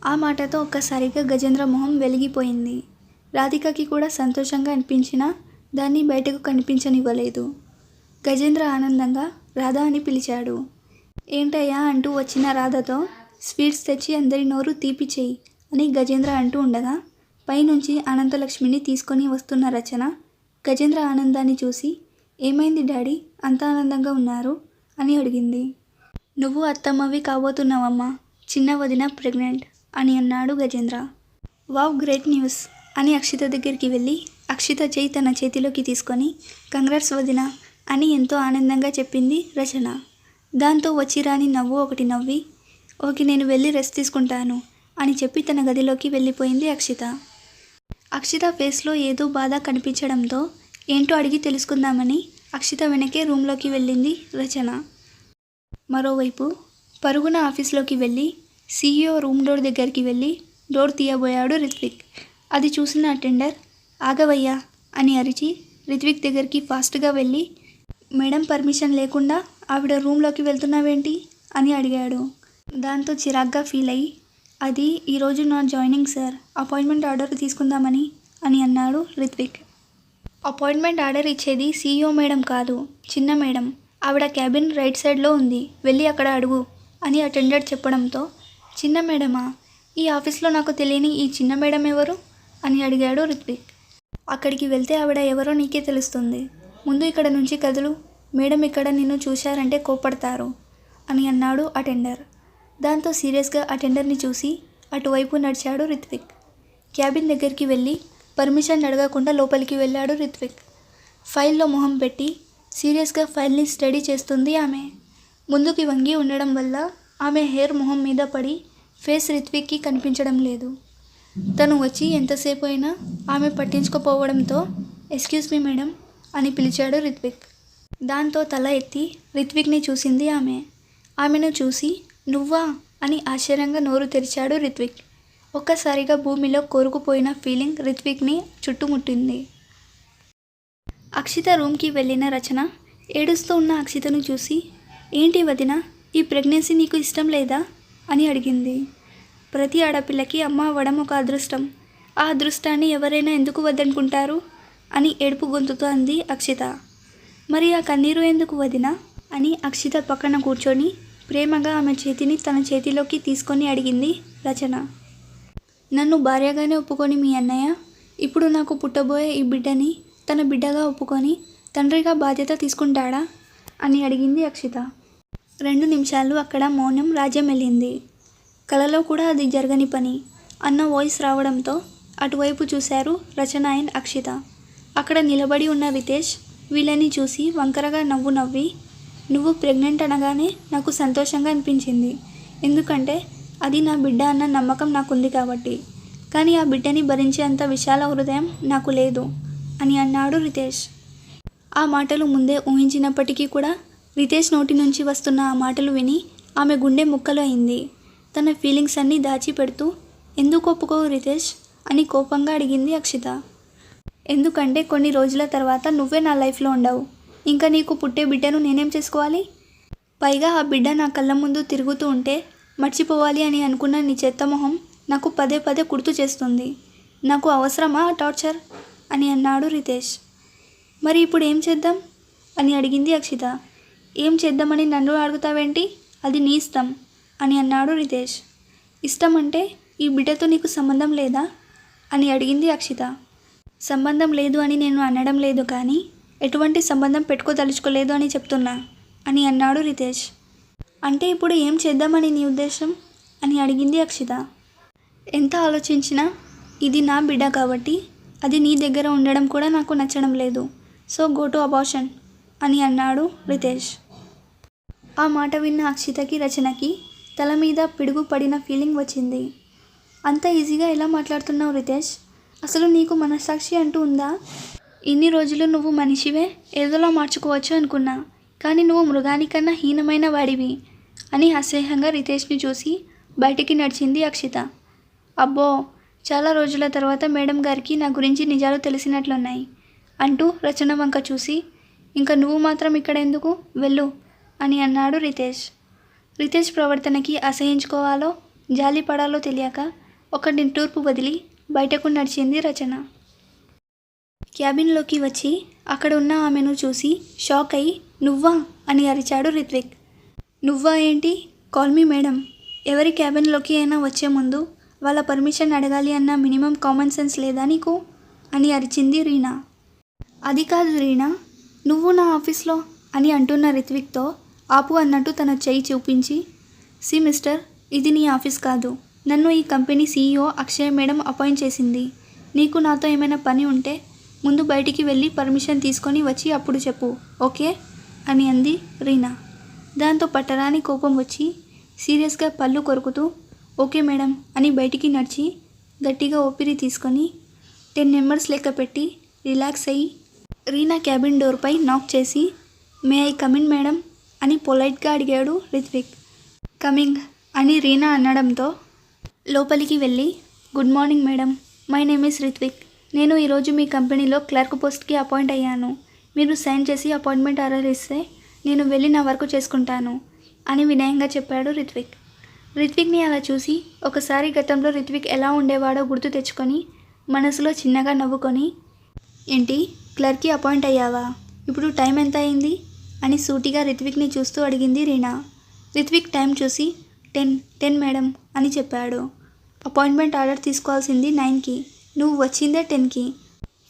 ఆ మాటతో ఒక్కసారిగా గజేంద్ర మొహం వెలిగిపోయింది. రాధికకి కూడా సంతోషంగా అనిపించినా దాన్ని బయటకు కనిపించనివ్వలేదు. గజేంద్ర ఆనందంగా రాధా అని పిలిచాడు. ఏంటయ్యా అంటూ వచ్చిన రాధతో స్వీట్స్ తెచ్చి అందరి నోరు తీపి చెయ్యి అని గజేంద్ర అంటూ ఉండగా పైనుంచి అనంతలక్ష్మిని తీసుకొని వస్తున్న రచన గజేంద్ర ఆనందాన్ని చూసి ఏమైంది డాడీ అంత ఆనందంగా ఉన్నారు అని అడిగింది. నువ్వు అత్తమ్మవి కాబోతున్నావమ్మా, చిన్న వదిన ప్రెగ్నెంట్ అని అన్నాడు గజేంద్ర. వావ్ గ్రేట్ న్యూస్ అని అక్షిత దగ్గరికి వెళ్ళి అక్షిత చేయి తన చేతిలోకి తీసుకొని కంగ్రాట్స్ వదిన అని ఎంతో ఆనందంగా చెప్పింది రచన. దాంతో వచ్చిరాని నవ్వు ఒకటి నవ్వి ఓకే నేను వెళ్ళి రెస్ట్ తీసుకుంటాను అని చెప్పి తన గదిలోకి వెళ్ళిపోయింది అక్షిత. అక్షిత ఫేస్లో ఏదో బాధ కనిపించడంతో ఏంటో అడిగి తెలుసుకుందామని అక్షిత వెనకే రూమ్లోకి వెళ్ళింది రచన. మరోవైపు పరుగున ఆఫీస్లోకి వెళ్ళి సీఈఓ రూమ్ డోర్ దగ్గరికి వెళ్ళి డోర్ తీయబోయాడు రిత్విక్. అది చూసిన అటెండర్ ఆగవయ్యా అని అరిచి రిత్విక్ దగ్గరికి ఫాస్ట్గా వెళ్ళి మేడం పర్మిషన్ లేకుండా ఆవిడ రూమ్లోకి వెళ్తున్నావేంటి అని అడిగాడు. దాంతో చిరాగ్గా ఫీల్ అయ్యి అది ఈరోజు నా జాయినింగ్ సార్, అపాయింట్మెంట్ ఆర్డర్ తీసుకుందామని అని అన్నాడు రిత్విక్. అపాయింట్మెంట్ ఆర్డర్ ఇచ్చేది సీఈఓ మేడం కాదు, చిన్న మేడం, ఆవిడ క్యాబిన్ రైట్ సైడ్లో ఉంది, వెళ్ళి అక్కడ అడుగు అని అటెండర్ చెప్పడంతో చిన్న మేడమా, ఈ ఆఫీస్లో నాకు తెలియని ఈ చిన్న మేడం ఎవరు అని అడిగాడు రిత్విక్. అక్కడికి వెళ్తే ఆవిడ ఎవరో నీకే తెలుస్తుంది, ముందు ఇక్కడ నుంచి కదులు, మేడం ఇక్కడ నిన్ను చూశారంటే కోప్పడతారు అని అన్నాడు అటెండర్. దాంతో సీరియస్గా అటెండర్ని చూసి అటువైపు నడిచాడు రిత్విక్. క్యాబిన్ దగ్గరికి వెళ్ళి పర్మిషన్ అడగకుండా లోపలికి వెళ్ళాడు రిత్విక్. ఫైల్లో మొహం పెట్టి సీరియస్గా ఫైల్ని స్టడీ చేస్తుంది ఆమె. ముందుకి వంగి ఉండడం వల్ల ఆమె హెయిర్ మొహం మీద పడి ఫేస్ రిత్విక్కి కనిపించడం లేదు. తను వచ్చి ఎంతసేపు అయినా ఆమె పట్టించుకోపోవడంతో ఎక్స్క్యూజ్ మీ మేడం అని పిలిచాడు రిత్విక్. దాంతో తల ఎత్తి రిత్విక్ని చూసింది ఆమె. ఆమెను చూసి నువ్వా అని ఆశ్చర్యంగా నోరు తెరిచాడు రిత్విక్. ఒక్కసారిగా భూమిలో కోరుకుపోయిన ఫీలింగ్ రిత్విక్ని చుట్టుముట్టింది. అక్షిత రూమ్కి వెళ్ళిన రచన ఏడుస్తూ ఉన్న అక్షితను చూసి ఏంటి వదిన, ఈ ప్రెగ్నెన్సీ నీకు ఇష్టం లేదా అని అడిగింది. ప్రతి ఆడపిల్లకి అమ్మ అవ్వడం ఒక అదృష్టం, ఆ అదృష్టాన్ని ఎవరైనా ఎందుకు వద్దనుకుంటారు అని ఏడుపు గొంతుతో అంది అక్షిత. మరి ఆ కన్నీరు ఎందుకు వదిన అని అక్షిత పక్కన కూర్చొని ప్రేమగా ఆమె చేతిని తన చేతిలోకి తీసుకొని అడిగింది రచన. నన్ను భార్యగానే ఒప్పుకొని మీ అన్నయ్య ఇప్పుడు నాకు పుట్టబోయే ఈ బిడ్డని తన బిడ్డగా ఒప్పుకొని తండ్రిగా బాధ్యత తీసుకుంటాడా అని అడిగింది అక్షిత. 2 నిమిషాలు అక్కడ మౌనం రాజ్యం వెళ్ళింది. కలలో కూడా అది జరగని పని అన్న వాయిస్ రావడంతో అటువైపు చూశారు రచన అండ్ అక్షిత. అక్కడ నిలబడి ఉన్న రితేష్ వీళ్ళని చూసి వంకరగా నవ్వు నవ్వి నువ్వు ప్రెగ్నెంట్ అనగానే నాకు సంతోషంగా అనిపించింది, ఎందుకంటే అది నా బిడ్డ అన్న నమ్మకం నాకుంది కాబట్టి, కానీ ఆ బిడ్డని భరించేంత విశాల హృదయం నాకు లేదు అని అన్నాడు రితేష్. ఆ మాటలు ముందే ఊహించినప్పటికీ కూడా రితేష్ నోటి నుంచి వస్తున్న ఆ మాటలు విని ఆమె గుండె ముక్కలు అయింది. తన ఫీలింగ్స్ అన్నీ దాచిపెడుతూ ఎందుకు ఒప్పుకోవు రితేష్ అని కోపంగా అడిగింది అక్షిత. ఎందుకంటే కొన్ని రోజుల తర్వాత నువ్వే నా లైఫ్లో ఉండవు, ఇంకా నీకు పుట్టే బిడ్డను నేనేం చేసుకోవాలి, పైగా ఆ బిడ్డ నా కళ్ళ ముందు తిరుగుతూ ఉంటే మర్చిపోవాలి అని అనుకున్న నీ చెత్త మొహం నాకు పదే పదే గుర్తు చేస్తుంది, నాకు అవసరమా ఆ టార్చర్ అని అన్నాడు రితేష్. మరి ఇప్పుడు ఏం చేద్దాం అని అడిగింది అక్షిత. ఏం చేద్దామని నన్ను అడుగుతావేంటి, అది నీ ఇష్టం అని అన్నాడు రితేష్. ఇష్టం అంటే ఈ బిడ్డతో నీకు సంబంధం లేదా అని అడిగింది అక్షిత. సంబంధం లేదు అని నేను అనడం లేదు, కానీ ఎటువంటి సంబంధం పెట్టుకోదలుచుకోలేదు అని చెప్తున్నా అని అన్నాడు రితేష్. అంటే ఇప్పుడు ఏం చేద్దామని నీ ఉద్దేశం అని అడిగింది అక్షిత. ఎంత ఆలోచించినా ఇది నా బిడ్డ కాబట్టి అది నీ దగ్గర ఉండడం కూడా నాకు నచ్చడం లేదు, సో గో టు అబార్షన్ అని అన్నాడు రితేష్. ఆ మాట విన్న అక్షితకి రచనకి తల మీద పిడుగు పడిన ఫీలింగ్ వచ్చింది. అంత ఈజీగా ఎలా మాట్లాడుతున్నావు రితేష్, అసలు నీకు మనస్సాక్షి అంటూ ఉందా, ఇన్ని రోజులు నువ్వు మనిషివే ఏదోలా మార్చుకోవచ్చు అనుకున్నా, కానీ నువ్వు మృగానికన్నా హీనమైన వాడివి అని అసహ్యంగా రితేష్ని చూసి బయటికి నడిచింది అక్షిత. అబ్బో, చాలా రోజుల తర్వాత మేడం గారికి నా గురించి నిజాలు తెలిసినట్లున్నాయి అంటూ రచన వంక చూసి ఇంకా నువ్వు మాత్రం ఇక్కడ ఎందుకు, వెళ్ళు అని అన్నాడు రితేష్. రితేష్ ప్రవర్తనకి అసహించుకోవాలో జాలి పడాలో తెలియక ఒక నిట్టూర్పు వదిలి బయటకు నడిచింది రచన. క్యాబిన్లోకి వచ్చి అక్కడ ఉన్న ఆమెను చూసి షాక్ అయి నువ్వా అని అరిచాడు రిత్విక్. నువ్వా ఏంటి, కాల్ మీ మేడం. ఎవరి క్యాబిన్లోకి అయినా వచ్చే ముందు వాళ్ళ పర్మిషన్ అడగాలి అన్న మినిమం కామన్ సెన్స్ లేదా నీకు అని అరిచింది రీనా. అది కాదు రీనా, నువ్వు నా ఆఫీస్లో అని అంటున్న రిత్విక్తో ఆపు అన్నట్టు తన చెయ్యి చూపించి, సి మిస్టర్, ఇది నీ ఆఫీస్ కాదు. నన్ను ఈ company CEO Akshay madam appoint చేసింది. నీకు నాతో ఏమైనా పని ఉంటే ముందు బయటికి వెళ్ళి పర్మిషన్ తీసుకొని వచ్చి అప్పుడు చెప్పు, ఓకే అని అంది రీనా. దాంతో పట్టరాని కోపం వచ్చి సీరియస్గా పళ్ళు కొరుకుతూ ఓకే మేడం అని బయటికి నడిచి గట్టిగా ఊపిరి తీసుకొని 10 నెంబర్స్ లెక్క పెట్టి రిలాక్స్ అయ్యి రీనా క్యాబిన్ డోర్పై నాక్ చేసి మే ఐ కమిన్ మేడం అని పొలైట్గా అడిగాడు రిత్విక్. కమింగ్ అని రీనా అనడంతో లోపలికి వెళ్ళి good morning madam, my name is Ritvik. నేను ఈరోజు మీ కంపెనీలో క్లర్క్ పోస్ట్కి అపాయింట్ అయ్యాను. మీరు సైన్ చేసి అపాయింట్మెంట్ ఆర్డర్ ఇస్తే నేను వెళ్ళి నా వర్క్ చేసుకుంటాను అని వినయంగా చెప్పాడు రిత్విక్. రిత్విక్ని అలా చూసి ఒకసారి గతంలో రిత్విక్ ఎలా ఉండేవాడో గుర్తు తెచ్చుకొని మనసులో చిన్నగా నవ్వుకొని ఏంటి క్లర్క్కి అపాయింట్ అయ్యావా, ఇప్పుడు టైం ఎంత అయింది అని సూటిగా రిత్విక్ని చూస్తూ అడిగింది రీనా. రిత్విక్ టైం చూసి 10 మేడం అని చెప్పాడు. అపాయింట్మెంట్ ఆర్డర్ తీసుకోవాల్సింది 9కి, నువ్వు వచ్చిందే 10కి.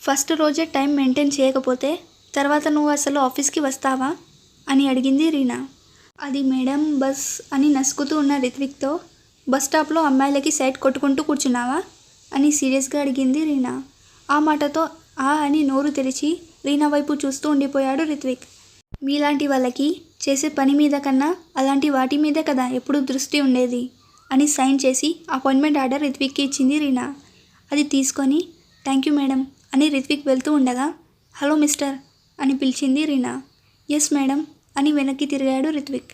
ఫస్ట్ రోజే టైం మెయింటైన్ చేయకపోతే తర్వాత నువ్వు అసలు ఆఫీస్కి వస్తావా అని అడిగింది రీనా. అది మేడం బస్ అని నసుకుతూ ఉన్న రిత్విక్తో బస్ స్టాప్లో అమ్మాయిలకి సైడ్ కొట్టుకుంటూ కూర్చున్నావా అని సీరియస్గా అడిగింది రీనా. ఆ మాటతో ఆ అని నోరు తెరిచి రీనా వైపు చూస్తూ ఉండిపోయాడు రిత్విక్. మీలాంటి వాళ్ళకి చేసే పని మీద కన్నా అలాంటి వాటి మీదే కదా ఎప్పుడు దృష్టి ఉండేది అని సైన్ చేసి అపాయింట్మెంట్ ఆర్డర్ రిత్విక్కి ఇచ్చింది రీనా. అది తీసుకొని థ్యాంక్ యూ మేడం అని రిత్విక్ వెళ్తూ ఉండగా హలో మిస్టర్ అని పిలిచింది రీనా. ఎస్ మేడం అని వెనక్కి తిరిగాడు రిత్విక్.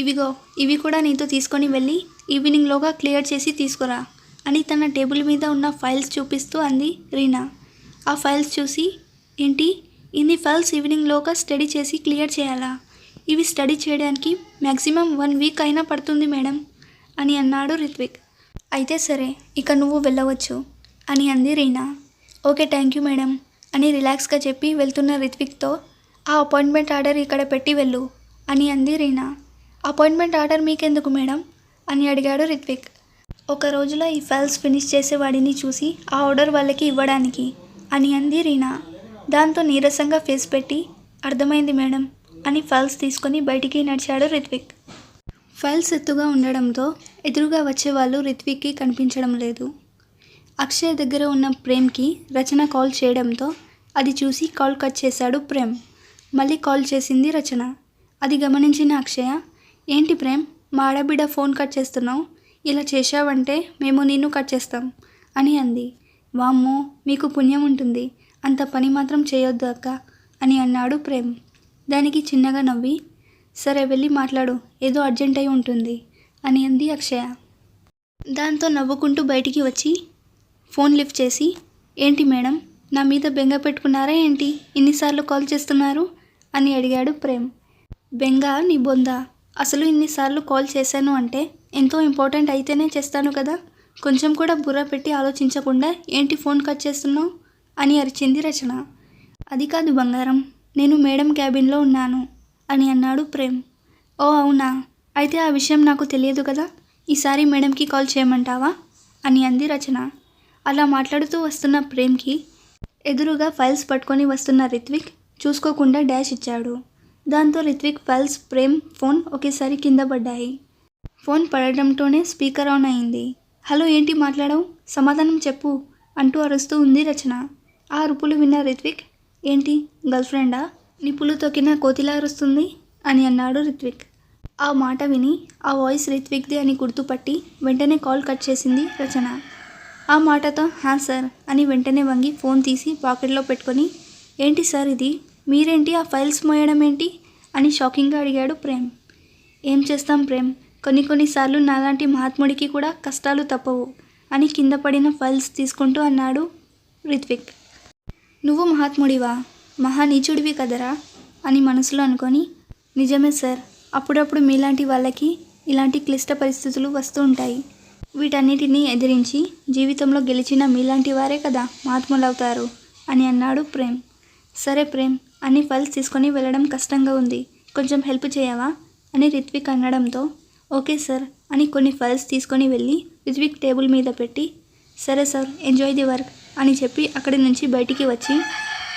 ఇవిగో ఇవి కూడా నీతో తీసుకొని వెళ్ళి ఈవినింగ్లోగా క్లియర్ చేసి తీసుకురా అని తన టేబుల్ మీద ఉన్న ఫైల్స్ చూపిస్తూ అంది రీనా. ఆ ఫైల్స్ చూసి ఏంటి ఇన్ని ఫైల్స్ ఈవినింగ్లోగా స్టడీ చేసి క్లియర్ చేయాలా, ఇవి స్టడీ చేయడానికి మ్యాక్సిమం 1 వీక్ అయినా పడుతుంది మేడం అని అన్నాడు రిత్విక్. అయితే సరే ఇక నువ్వు వెళ్ళవచ్చు అని అంది Reena. Okay thank you madam అని రిలాక్స్గా చెప్పి వెళ్తున్న రిత్విక్తో ఆ అపాయింట్మెంట్ ఆర్డర్ ఇక్కడ పెట్టి వెళ్ళు అని అంది రీనా. అపాయింట్మెంట్ ఆర్డర్ మీకెందుకు మేడం అని అడిగాడు రిత్విక్. ఒక రోజులో ఈ ఫైల్స్ ఫినిష్ చేసేవాడిని చూసి ఆ ఆర్డర్ వాళ్ళకి ఇవ్వడానికి అని అంది రీనా. దాంతో నీరసంగా ఫేస్ పెట్టి అర్థమైంది మేడం అని ఫైల్స్ తీసుకొని బయటికి నడిచాడు రిత్విక్. ఫైల్స్ ఎత్తుగా ఉండడంతో ఎదురుగా వచ్చేవాళ్ళు రిత్విక్కి కనిపించడం లేదు. అక్షయ్ దగ్గర ఉన్న ప్రేమ్కి రచన కాల్ చేయడంతో అది చూసి కాల్ కట్ చేశాడు ప్రేమ్. మళ్ళీ కాల్ చేసింది రచన. అది గమనించిన అక్షయ ఏంటి ప్రేమ్, మా ఆడబిడ్డ ఫోన్ కట్ చేస్తున్నావు, ఇలా చేశావంటే మేము నిన్ను కట్ చేస్తాం అని అంది. వామ్మో మీకు పుణ్యం ఉంటుంది, అంత పని మాత్రం చేయొద్దు అక్క అని అన్నాడు ప్రేమ్. దానికి చిన్నగా నవ్వి సరే వెళ్ళి మాట్లాడు, ఏదో అర్జెంట్ అయి ఉంటుంది అని అంది అక్షయ. దాంతో నవ్వుకుంటూ బయటికి వచ్చి ఫోన్ లిఫ్ట్ చేసి ఏంటి మేడం నా మీద బెంగ పెట్టుకున్నారా ఏంటి, ఇన్నిసార్లు కాల్ చేస్తున్నారు అని అడిగాడు ప్రేమ్. బెంగ నీ బొంద, అసలు ఇన్నిసార్లు కాల్ చేశాను అంటే ఎంతో ఇంపార్టెంట్ అయితేనే చేస్తాను కదా, కొంచెం కూడా బుర్ర పెట్టి ఆలోచించకుండా ఏంటి ఫోన్ కట్ చేస్తున్నావు అని అరిచింది రచన. అది కాదు బంగారం, నేను మేడం క్యాబిన్లో ఉన్నాను అని అన్నాడు ప్రేమ్. ఓ అవునా, అయితే ఆ విషయం నాకు తెలియదు కదా, ఈసారి మేడంకి కాల్ చేయమంటావా అని అంది రచన. అలా మాట్లాడుతూ వస్తున్న ప్రేమ్కి ఎదురుగా ఫైల్స్ పట్టుకొని వస్తున్న రిత్విక్ చూసుకోకుండా డాష్ ఇచ్చాడు. దాంతో రిత్విక్ ఫైల్స్ ప్రేమ్ ఫోన్ ఒకేసారి కింద పడ్డాయి. ఫోన్ పడడంతోనే స్పీకర్ ఆన్ అయింది. హలో ఏంటి మాట్లాడవు, సమాధానం చెప్పు అంటూ అరుస్తూ ఉంది రచన. ఆ అరుపులు విన్న రిత్విక్ ఏంటి గర్ల్ఫ్రెండా, నిప్పులు తొక్కిన కోతిలా అరుస్తుంది అని అన్నాడు రిత్విక్. ఆ మాట విని ఆ వాయిస్ రిత్విక్ది అని గుర్తుపట్టి వెంటనే కాల్ కట్ చేసింది రచన. ఆ మాటతో హా సార్ అని వెంటనే వంగి ఫోన్ తీసి పాకెట్లో పెట్టుకొని ఏంటి సార్ ఇది, మీరేంటి ఆ ఫైల్స్ మోయడం ఏంటి అని షాకింగ్గా అడిగాడు ప్రేమ్. ఏం చేస్తాం ప్రేమ్, కొన్నిసార్లు నాలాంటి మహాత్ముడికి కూడా కష్టాలు తప్పవు అని కింద పడిన ఫైల్స్ తీసుకుంటూ అన్నాడు రిత్విక్. నువ్వు మహాత్ముడివా, మహా నీచుడివి కదరా అని మనసులో అనుకొని నిజమే సార్, అప్పుడప్పుడు మీలాంటి వాళ్ళకి ఇలాంటి క్లిష్ట పరిస్థితులు వస్తూ ఉంటాయి. వీటన్నిటినీ ఎదిరించి జీవితంలో గెలిచిన మీలాంటి వారే కదా మహాత్ములవుతారు అని అన్నాడు ప్రేమ్. సరే ప్రేమ్, అన్ని ఫైల్స్ తీసుకొని వెళ్ళడం కష్టంగా ఉంది, కొంచెం హెల్ప్ చేయవా అని రిత్విక్ అనడంతో ఓకే సార్ అని కొన్ని ఫైల్స్ తీసుకొని వెళ్ళి రిత్విక్ టేబుల్ మీద పెట్టి సరే సార్ ఎంజాయ్ ది వర్క్ అని చెప్పి అక్కడి నుంచి బయటికి వచ్చి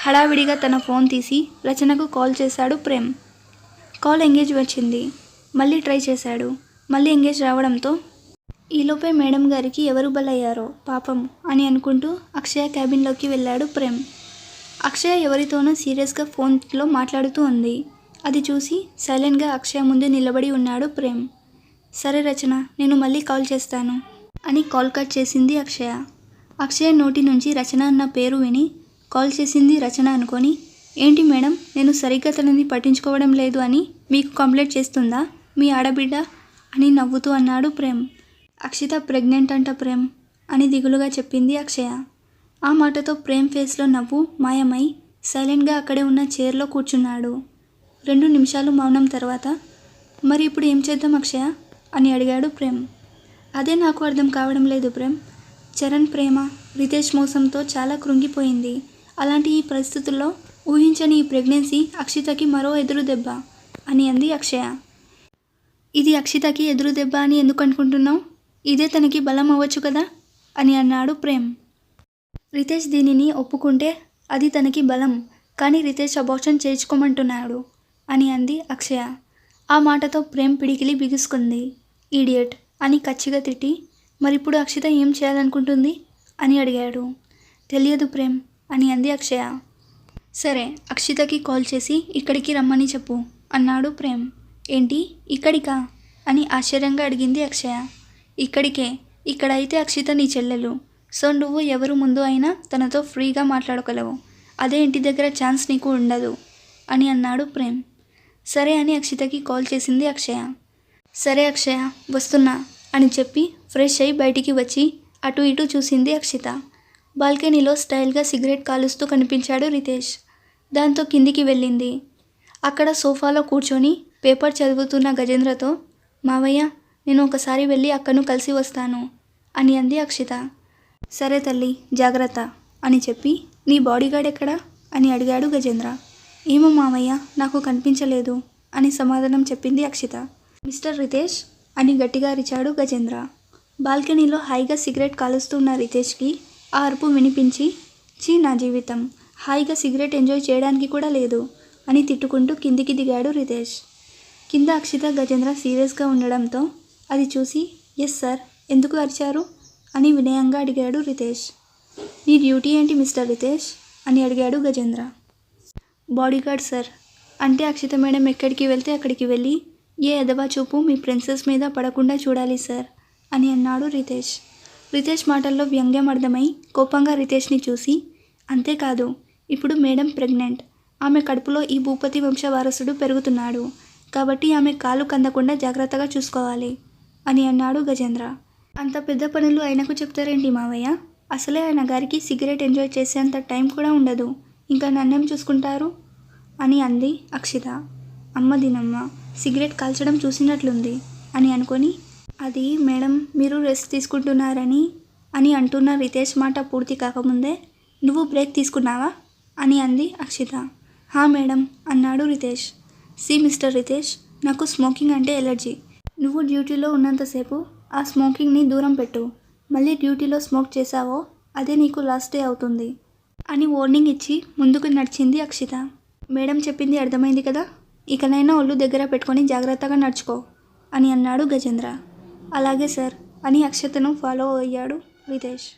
హడావిడిగా తన ఫోన్ తీసి రచనకు కాల్ చేశాడు ప్రేమ్. కాల్ ఎంగేజ్ వచ్చింది. మళ్ళీ ట్రై చేశాడు. మళ్ళీ ఎంగేజ్ రావడంతో ఈలోపే మేడం గారికి ఎవరు బలయ్యారో పాపం అని అనుకుంటూ అక్షయ క్యాబిన్లోకి వెళ్ళాడు ప్రేమ్. అక్షయ ఎవరితోనో సీరియస్గా ఫోన్లో మాట్లాడుతూ ఉంది. అది చూసి సైలెంట్గా అక్షయ ముందు నిలబడి ఉన్నాడు ప్రేమ్. సరే రచన, నేను మళ్ళీ కాల్ చేస్తాను అని కాల్ కట్ చేసింది అక్షయ. అక్షయ నోటి నుంచి రచన అన్న పేరు విని కాల్ చేసింది రచన అనుకొని ఏంటి మేడం, నేను సరిగ్గా తనని పట్టించుకోవడం లేదు అని మీకు కంప్లైంట్ చేస్తుందా మీ ఆడబిడ్డ అని నవ్వుతూ అన్నాడు ప్రేమ్. అక్షిత ప్రెగ్నెంట్ అంట ప్రేమ్ అని దిగులుగా చెప్పింది అక్షయ. ఆ మాటతో ప్రేమ్ ఫేస్లో నవ్వు మాయమై సైలెంట్గా అక్కడే ఉన్న చైర్లో కూర్చున్నాడు. 2 నిమిషాలు మౌనం తర్వాత మరి ఇప్పుడు ఏం చేద్దాం అక్షయ అని అడిగాడు ప్రేమ్. అదే నాకు అర్థం కావడం లేదు ప్రేమ్. చరణ్ ప్రేమ రితేష్ మోసంతో చాలా కృంగిపోయింది. అలాంటి ఈ పరిస్థితుల్లో ఊహించని ఈ ప్రెగ్నెన్సీ అక్షితకి మరో ఎదురు దెబ్బ అని అంది అక్షయ. ఇది అక్షితకి ఎదురు దెబ్బ అని ఎందుకు అనుకుంటున్నావు? ఇదే తనకి బలం అవ్వచ్చు కదా అని అన్నాడు ప్రేమ్. రితేష్ దీనిని ఒప్పుకుంటే అది తనకి బలం, కానీ రితేష్ అబార్షన్ చేయించుకోమంటున్నాడు అని అంది అక్షయ. ఆ మాటతో ప్రేమ్ పిడికిలి బిగుసుకుంది. ఈడియట్ అని కచ్చిగా తిట్టి మరిప్పుడు అక్షిత ఏం చేయాలనుకుంటుంది అని అడిగాడు. తెలియదు ప్రేమ్ అని అంది అక్షయ. సరే అక్షితకి కాల్ చేసి ఇక్కడికి రమ్మని చెప్పు అన్నాడు ప్రేమ్. ఏంటి ఇక్కడికా అని ఆశ్చర్యంగా అడిగింది అక్షయ. ఇక్కడికే, ఇక్కడైతే అక్షిత నీ చెల్లెలు, సో నువ్వు ఎవరు ముందు అయినా తనతో ఫ్రీగా మాట్లాడగలవు. అదే ఇంటి దగ్గర ఛాన్స్ నీకు ఉండదు అని అన్నాడు ప్రేమ్. సరే అని అక్షితకి కాల్ చేసింది అక్షయ. సరే అక్షయ వస్తున్నా అని చెప్పి ఫ్రెష్ అయి బయటికి వచ్చి అటు ఇటు చూసింది అక్షిత. బాల్కనీలో స్టైల్గా సిగరెట్ కాలుస్తూ కనిపించాడు రితేష్. దాంతో కిందికి వెళ్ళింది. అక్కడ సోఫాలో కూర్చొని పేపర్ చదువుతున్న గజేంద్రతో మావయ్య నేను ఒకసారి వెళ్ళి అక్కను కలిసి వస్తాను అని అంది అక్షిత. సరే తల్లి జాగ్రత్త అని చెప్పి నీ బాడీగార్డ్ ఎక్కడా అని అడిగాడు గజేంద్ర. ఏమో మావయ్య నాకు కనిపించలేదు అని సమాధానం చెప్పింది అక్షిత. మిస్టర్ రితేష్ అని గట్టిగా అరిచాడు గజేంద్ర. బాల్కనీలో హాయిగా సిగరెట్ కాలుస్తున్న రితేష్కి ఆ అరుపు వినిపించి చీ నా జీవితం, హాయిగా సిగరెట్ ఎంజాయ్ చేయడానికి కూడా లేదు అని తిట్టుకుంటూ కిందికి దిగాడు రితేష్. కింద అక్షిత గజేంద్ర సీరియస్గా ఉండడంతో అది చూసి ఎస్ సార్ ఎందుకు అరిచారు అని వినయంగా అడిగాడు రితేష్. నీ డ్యూటీ ఏంటి మిస్టర్ రితేష్ అని అడిగాడు గజేంద్ర. Bodyguard sir. అంటే అక్షిత మేడం ఎక్కడికి వెళ్తే అక్కడికి వెళ్ళి ఏ ఎదవా చూపు మీ ప్రిన్సెస్ మీద పడకుండా చూడాలి సార్ అని అన్నాడు రితేష్. రితేష్ మాటల్లో వ్యంగ్యం అర్థమై కోపంగా రితేష్ని చూసి అంతేకాదు ఇప్పుడు మేడం ప్రెగ్నెంట్, ఆమె కడుపులో ఈ భూపతి వంశ వారసుడు పెరుగుతున్నాడు కాబట్టి ఆమె కాలు కందకుండా జాగ్రత్తగా చూసుకోవాలి అని అన్నాడు గజేంద్ర. అంత పెద్ద పనులు ఆయనకు చెప్తారేంటి మావయ్య? అసలే ఆయన గారికి సిగరెట్ ఎంజాయ్ చేసేంత టైం కూడా ఉండదు, ఇంకా నన్నేం చూసుకుంటారు అని అంది అక్షిత. అమ్మ దినమ్మ సిగరెట్ కాల్చడం చూసినట్లుంది అని అనుకొని అది మేడం మీరు రెస్ట్ తీసుకుంటున్నారని అని అంటున్న రితేష్ మాట పూర్తి కాకముందే నువ్వు బ్రేక్ తీసుకున్నావా అని అంది అక్షిత. హా మేడం అన్నాడు రితేష్. సి మిస్టర్ రితేష్, నాకు స్మోకింగ్ అంటే ఎలర్జీ. నువ్వు డ్యూటీలో ఉన్నంతసేపు ఆ స్మోకింగ్ని దూరం పెట్టు, మళ్ళీ డ్యూటీలో స్మోక్ చేసావో అదే నీకు లాస్ట్ డే అవుతుంది అని వార్నింగ్ ఇచ్చి ముందుకు నడిచింది అక్షిత. మేడం చెప్పింది అర్థమైంది కదా, ఇకనైనా ఒళ్ళు దగ్గర పెట్టుకొని జాగ్రత్తగా నడుచుకో అని అన్నాడు గజేంద్ర. అలాగే సార్ అని అక్షతను ఫాలో అయ్యాడు రితేష్.